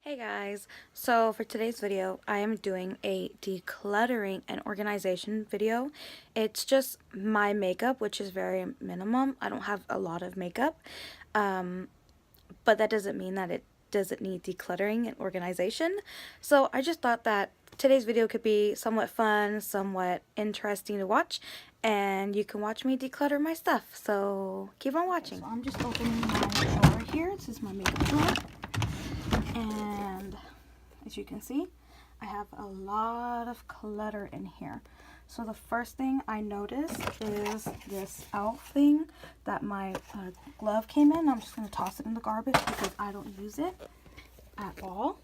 Hey guys, so for today's video I am doing a decluttering and organization video. It's just my makeup, which is very minimum. I don't have a lot of makeup, but that doesn't mean that it doesn't need decluttering and organization. So I just thought that today's video could be somewhat fun, somewhat interesting to watch, and you can watch me declutter my stuff. So keep on watching. So I'm just opening my drawer here. This is my makeup drawer. And as you can see, I have a lot of clutter in here. So the first thing I noticed is this out thing that my glove came in. I'm just going to toss it in the garbage because I don't use it at all.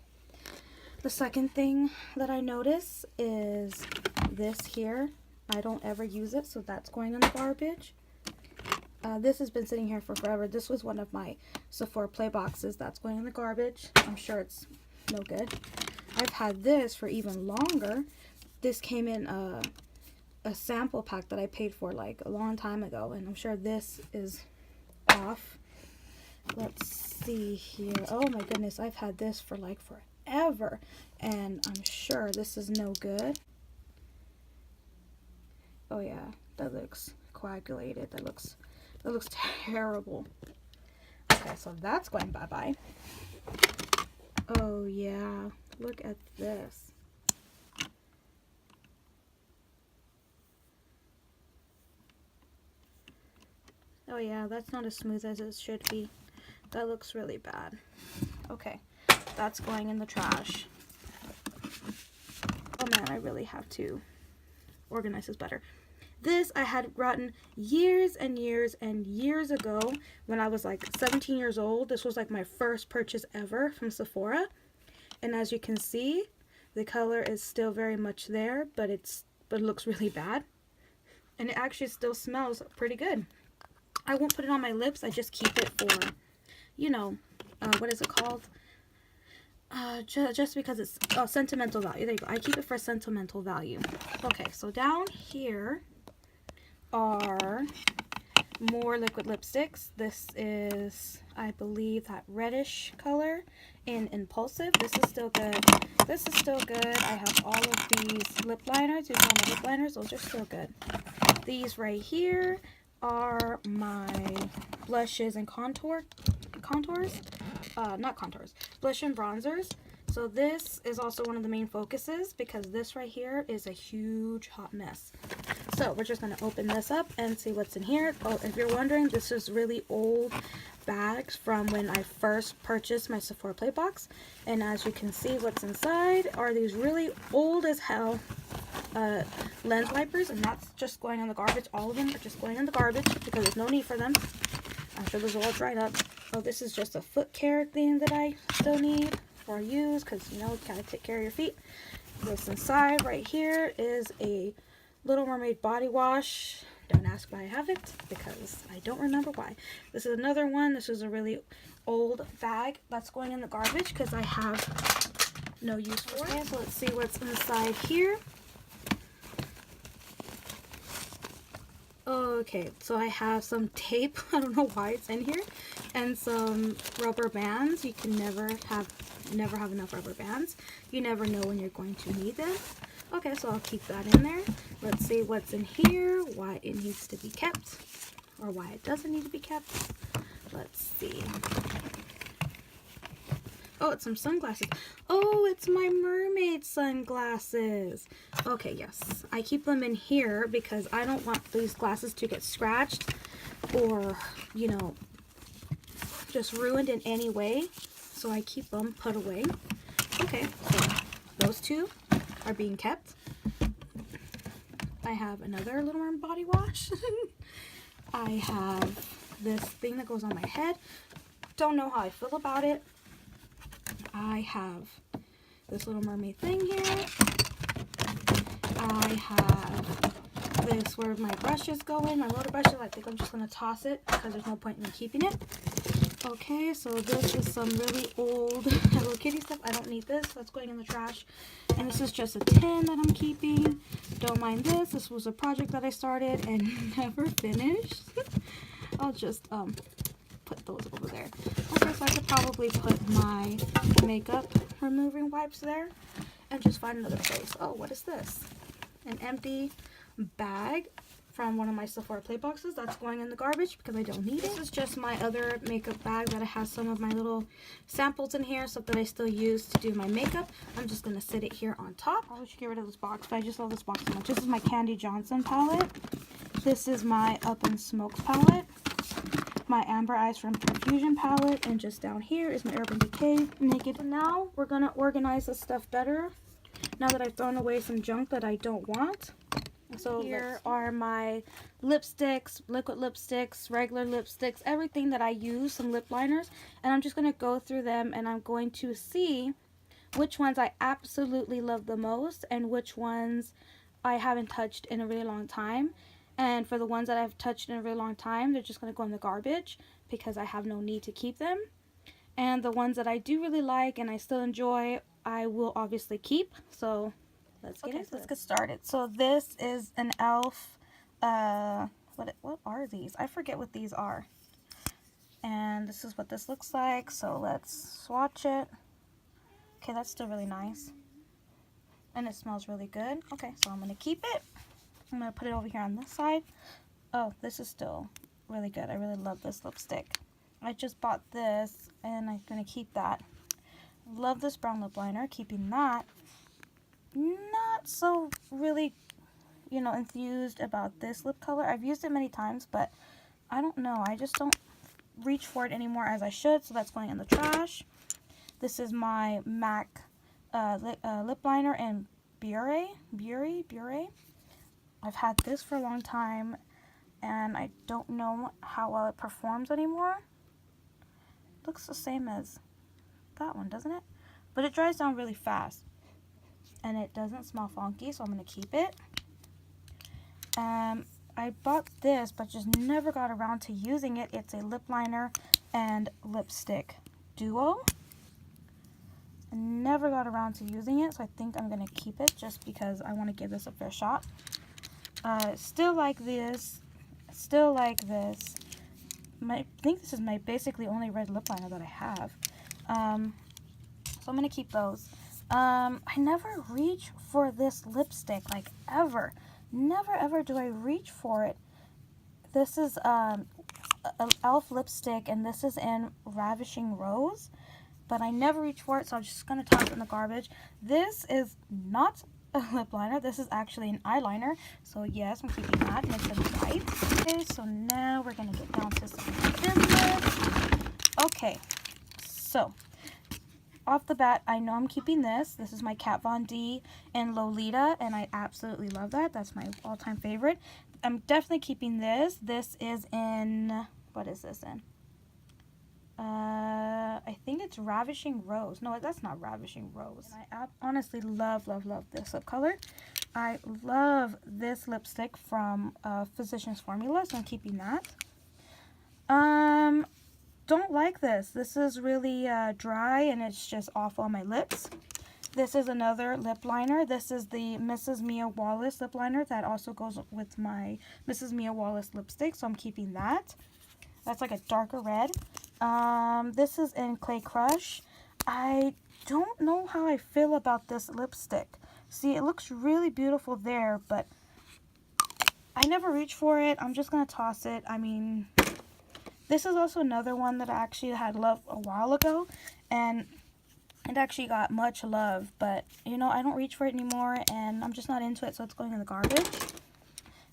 The second thing that I notice is this here. I don't ever use it, so that's going in the garbage. This has been sitting here for forever. This was one of my Sephora play boxes. That's going in the garbage. I'm sure it's no good. I've had this for even longer. This came in a sample pack that I paid for like a long time ago, and I'm sure this is off. Let's see here. Oh my goodness, I've had this for like forever, and I'm sure this is no good. Oh yeah, that looks coagulated. That looks terrible. Okay, so that's going bye-bye. Oh yeah, look at this. Oh yeah, that's not as smooth as it should be. That looks really bad. Okay, that's going in the trash. Oh man, I really have to organize this better. This I had gotten years and years and years ago when I was like 17 years old. This was like my first purchase ever from Sephora. And as you can see, the color is still very much there, but it looks really bad. And it actually still smells pretty good. I won't put it on my lips. I just keep it for, you know, what is it called? Just because it's sentimental value. There you go. I keep it for sentimental value. Okay, so down here are more liquid lipsticks. This is, I believe, that reddish color in Impulsive. This is still good. This is still good. I have all of these lip liners. These are my lip liners. Those are still good. These right here are my blushes and contours. Not contours. Blush and bronzers. So this is also one of the main focuses because this right here is a huge hot mess. So we're just going to open this up and see what's in here. Oh, if you're wondering, this is really old bags from when I first purchased my Sephora play box. And as you can see, what's inside are these really old as hell lens wipers, and that's just going in the garbage. All of them are just going in the garbage because there's no need for them. I'm sure those are all dried up. Oh, this is just a foot care thing that I still need or use because, you know, gotta take care of your feet. This inside right here is a Little Mermaid body wash. Don't ask why I have it because I don't remember why. This is another one. This is a really old bag that's going in the garbage because I have no use for it. So let's see what's inside here. Okay, so I have some tape. I don't know why it's in here, and some rubber bands. You can never have enough rubber bands. You never know when you're going to need them. Okay, so I'll keep that in there. Let's see what's in here, why it needs to be kept, or why it doesn't need to be kept. Let's see. Oh, it's some sunglasses. Oh, it's my mermaid sunglasses. Okay, yes. I keep them in here because I don't want these glasses to get scratched or, you know, just ruined in any way. So I keep them put away. Okay, so those two are being kept. I have another Little Mermaid body wash. I have this thing that goes on my head. Don't know how I feel about it. I have this Little Mermaid thing here. I have this where my brushes go in, my water brushes. I think I'm just going to toss it because there's no point in me keeping it. Okay, so this is some really old Hello Kitty stuff. I don't need this. That's going in the trash. And this is just a tin that I'm keeping. Don't mind this. This was a project that I started and never finished. I'll just put those over there. Okay, so I could probably put my makeup removing wipes there and just find another place. Oh, what is this? An empty bag from one of my Sephora play boxes that's going in the garbage because I don't need it. This is just my other makeup bag that has some of my little samples in here, stuff that I still use to do my makeup. I'm just going to sit it here on top. Probably should get rid of this box, but I just love this box so much. This is my Candy Johnson palette. This is my Up in Smokes palette. My Amber Eyes from Profusion palette. And just down here is my Urban Decay Naked. And now we're going to organize this stuff better now that I've thrown away some junk that I don't want. So here are my lipsticks, liquid lipsticks, regular lipsticks, everything that I use, some lip liners. And I'm just going to go through them and I'm going to see which ones I absolutely love the most and which ones I haven't touched in a really long time. And for the ones that I've touched in a really long time, they're just going to go in the garbage because I have no need to keep them. And the ones that I do really like and I still enjoy, I will obviously keep. So let's get started. So this is an e.l.f. What are these? I forget what these are. And this is what this looks like. So let's swatch it. Okay, that's still really nice. And it smells really good. Okay, so I'm going to keep it. I'm going to put it over here on this side. Oh, this is still really good. I really love this lipstick. I just bought this and I'm going to keep that. Love this brown lip liner. Keeping that. Not so really, enthused about this lip color. I've used it many times, but I don't know. I just don't reach for it anymore as I should, so that's going in the trash. This is my MAC lip liner in Bure. I've had this for a long time, and I don't know how well it performs anymore. Looks the same as that one, doesn't it? But it dries down really fast. And it doesn't smell funky, so I'm going to keep it. I bought this, but just never got around to using it. It's a lip liner and lipstick duo. I never got around to using it, so I think I'm going to keep it just because I want to give this a fair shot. Still like this. Still like this. I think this is my basically only red lip liner that I have. So I'm going to keep those. I never reach for this lipstick, like ever. Never ever do I reach for it. This is an e.l.f. lipstick, and this is in Ravishing Rose. But I never reach for it, so I'm just going to toss it in the garbage. This is not a lip liner. This is actually an eyeliner. So yes, I'm keeping that. And it's in white. Okay, so now we're going to get down to some business. Okay, so off the bat, I know I'm keeping this. This is my Kat Von D in Lolita, and I absolutely love that. That's my all-time favorite. I'm definitely keeping this. This is in, what is this in? I think it's Ravishing Rose. No, that's not Ravishing Rose. And I honestly love this lip color. I love this lipstick from Physicians Formula, so I'm keeping that. Don't like this. This is really dry and it's just awful on my lips. This is another lip liner. This is the Mrs. Mia Wallace lip liner that also goes with my Mrs. Mia Wallace lipstick, so I'm keeping that. That's like a darker red. This is in Clay Crush. I don't know how I feel about this lipstick. See, it looks really beautiful there, but I never reach for it. I'm just going to toss it. I mean, this is also another one that I actually had love a while ago, and it actually got much love, but, I don't reach for it anymore, and I'm just not into it, so it's going in the garbage.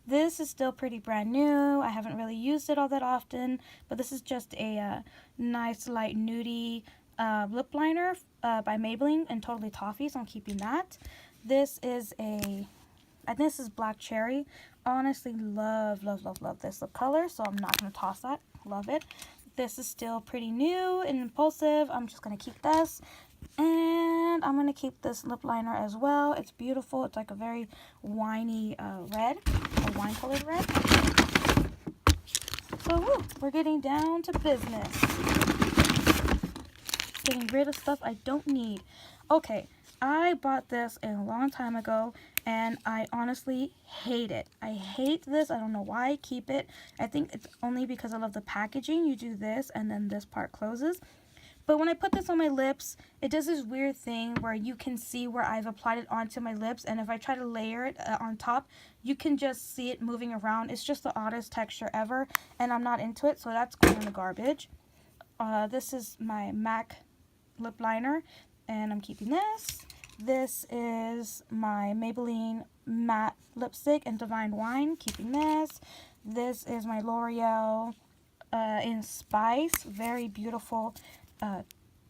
This is still pretty brand new. I haven't really used it all that often, but this is just a nice light nudie lip liner by Maybelline and Totally Toffee, so I'm keeping that. This is this is Black Cherry. Honestly, love this lip color, so I'm not going to toss that. Love it. This is still pretty new and impulsive. I'm just going to keep this. And I'm going to keep this lip liner as well. It's beautiful. It's like a very winey red, a wine colored red. So we're getting down to business. Getting rid of stuff I don't need. Okay, I bought this a long time ago and I honestly hate it. I hate this. I don't know why I keep it. I think it's only because I love the packaging. You do this and then this part closes. But when I put this on my lips, it does this weird thing where you can see where I've applied it onto my lips, and if I try to layer it on top, you can just see it moving around. It's just the oddest texture ever, and I'm not into it, so that's going in the garbage. This is my MAC lip liner, and I'm keeping this. This is my Maybelline matte lipstick in Divine Wine, keeping this. This is my L'Oreal in Spice, very beautiful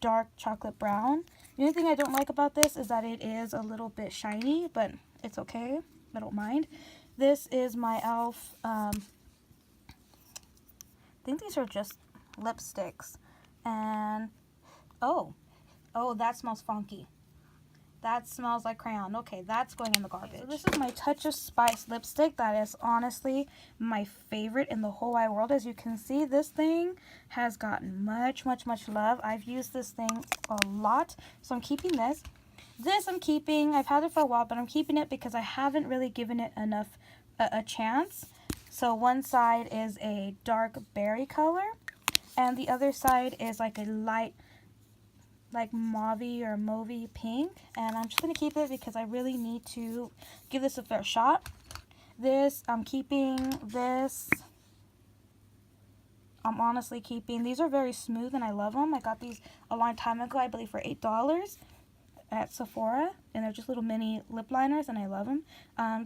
dark chocolate brown. The only thing I don't like about this is that it is a little bit shiny, but it's okay. I don't mind. This is my e.l.f. I think these are just lipsticks. And oh, that smells funky. That smells like crayon. Okay, that's going in the garbage. So this is my Touch of Spice lipstick. That is honestly my favorite in the whole wide world. As you can see, this thing has gotten much love. I've used this thing a lot, so I'm keeping this. This I'm keeping. I've had it for a while, but I'm keeping it because I haven't really given it enough a chance. So one side is a dark berry color, and the other side is like a light, like mauvey or mauvey pink, and I'm just going to keep it because I really need to give this a fair shot. This, I'm keeping. This, I'm honestly keeping. These are very smooth and I love them. I got these a long time ago, I believe for $8 at Sephora, and they're just little mini lip liners and I love them.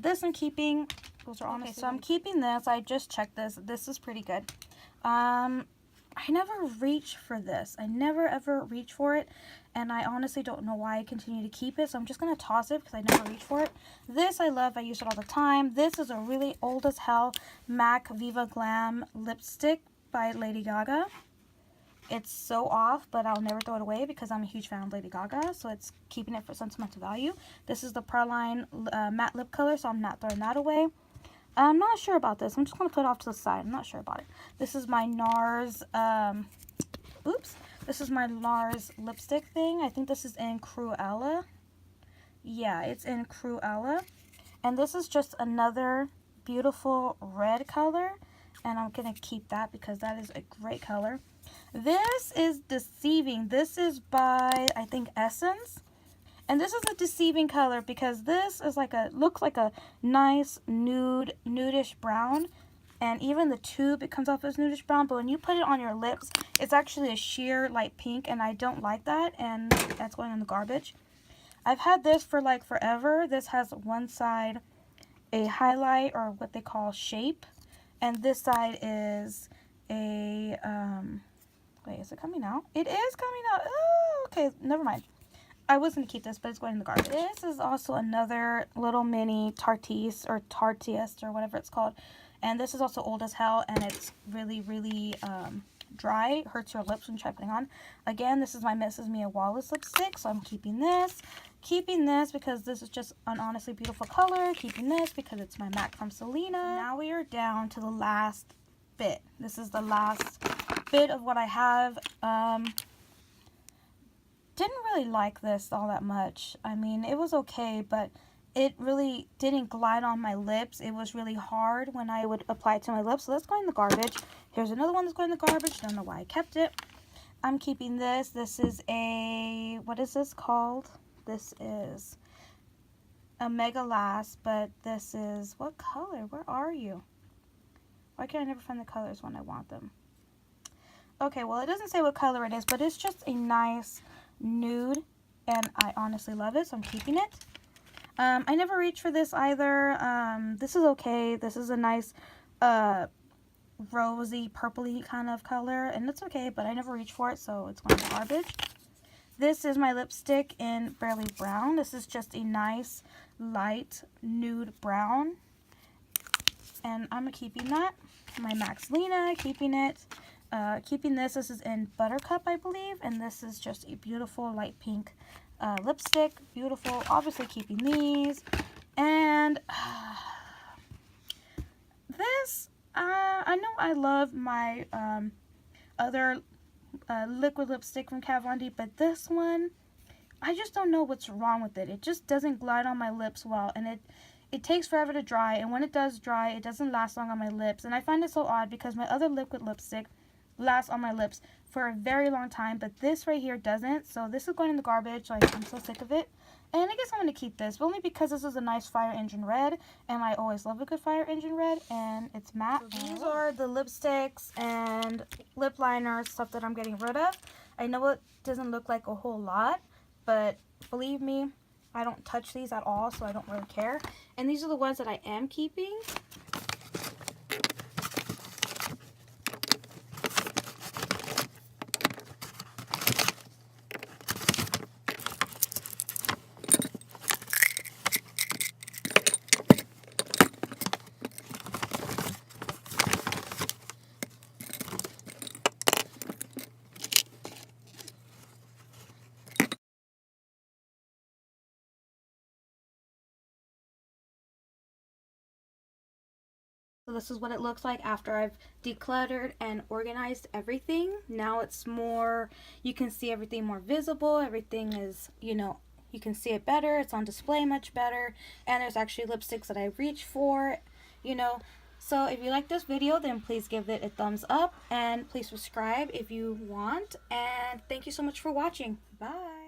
This I'm keeping. Those are honestly, so I'm keeping this. I just checked this. This is pretty good. I never reach for this. I never ever reach for it, and I honestly don't know why I continue to keep it, so I'm just going to toss it because I never reach for it. This I love. I use it all the time. This is a really old as hell MAC Viva Glam lipstick by Lady Gaga. It's so off, but I'll never throw it away because I'm a huge fan of Lady Gaga, so it's keeping it for sentimental value. This is the Praline matte lip color, so I'm not throwing that away. I'm not sure about this. I'm just going to put it off to the side. I'm not sure about it. This is my NARS, this is my NARS lipstick thing. I think this is in Cruella. Yeah, it's in Cruella. And this is just another beautiful red color. And I'm going to keep that because that is a great color. This is Deceiving. This is by, I think, Essence. And this is a deceiving color because this is like looks like a nice nudish brown. And even the tube, it comes off as nudish brown. But when you put it on your lips, it's actually a sheer light pink. And I don't like that. And that's going in the garbage. I've had this for like forever. This has one side a highlight or what they call shape. And this side is a, wait, is it coming out? It is coming out. Oh, okay, never mind. I was going to keep this, but it's going in the garbage. This is also another little mini Tartiste or Tartiste or whatever it's called. And this is also old as hell, and it's really dry. It hurts your lips when you try putting on. Again, this is my Mrs. Mia Wallace lipstick, so I'm keeping this. Keeping this because this is just an honestly beautiful color. Keeping this because it's my MAC from Selena. Now we are down to the last bit. This is the last bit of what I have. Didn't really like this all that much. I mean, it was okay, but it really didn't glide on my lips. It was really hard when I would apply it to my lips, so that's going in the garbage. Here's another one that's going in the garbage. Don't know why I kept it. I'm keeping this. This is a, what is this called? This is a Mega Last, but this is, what color? Where are you? Why can't I never find the colors when I want them? Okay, well, it doesn't say what color it is, but it's just a nice nude, and I honestly love it, so I'm keeping it. I never reached for this either. This is okay. This is a nice rosy, purpley kind of color, and it's okay, but I never reached for it, so it's going to garbage. This is my lipstick in Barely Brown. This is just a nice light nude brown, and I'm keeping that. My Max Lena, keeping it. Keeping this. This is in Buttercup, I believe, and this is just a beautiful light pink lipstick. Beautiful. Obviously keeping these. And this, I know I love my other liquid lipstick from Kat Von D, but this one, I just don't know what's wrong with it. It just doesn't glide on my lips well, and it takes forever to dry, and when it does dry, it doesn't last long on my lips. And I find it so odd because my other liquid lipstick lasts on my lips for a very long time, but this right here doesn't. So this is going in the garbage. Like, I'm so sick of it. And I guess I'm going to keep this, but only because this is a nice fire engine red, and I always love a good fire engine red, and it's matte. So these are the lipsticks and lip liners, stuff that I'm getting rid of. I know it doesn't look like a whole lot, but believe me, I don't touch these at all, so I don't really care. And these are the ones that I am keeping. So this is what it looks like after I've decluttered and organized everything. Now it's more, you can see everything more visible. Everything is, you know, you can see it better. It's on display much better. And there's actually lipsticks that I reach for, you know. So if you like this video, then please give it a thumbs up. And please subscribe if you want. And thank you so much for watching. Bye.